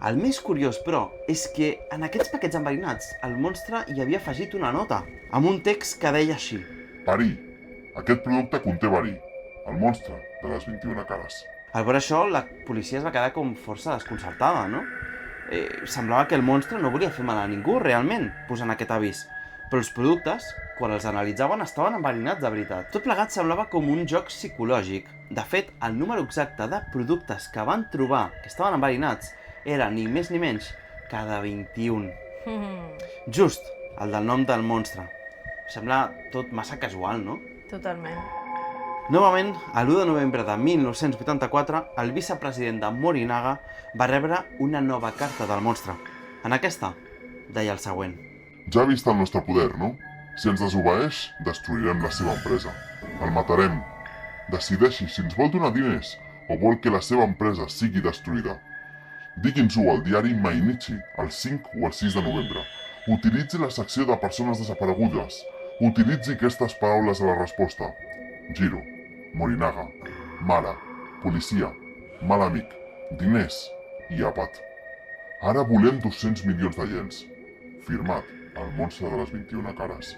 El més curiós, però, és que en aquests paquets enverinats el monstre hi havia afegit una nota, amb un text que deia així. Verí. Aquest producte conté verí, el monstre de les 21 cares. Al veure això, la policia es va quedar com força desconcertada, no? Semblava que el monstre no volia fer mal a ningú, realment, posant aquest avís. Però els productes, quan els analitzaven, estaven enverinats de veritat. Tot plegat semblava com un joc psicològic. De fet, el número exacte de productes que van trobar que estaven enverinats era ni més ni menys que de 21. Just el del nom del monstre. Sembla tot massa casual, no? Totalment. Novament, a l'1 de novembre de 1984, el vicepresident de Morinaga va rebre una nova carta del monstre. En aquesta, deia el següent. Ja ha vist el nostre poder, no? Si ens desobeeix, destruirem la seva empresa. El matarem. Decideixi si ens vol donar diners o vol que la seva empresa sigui destruïda. Digui'ns-ho al diari Mainichi, el 5 o el 6 de novembre. Utilitzi la secció de persones desaparegudes. Utilitzi aquestes paraules a la resposta. Jiro, Morinaga, mare, policia, mal amic, diners i àpat. Ara volem 200 milions de iens. Firmat, el monstre de les 21 cares.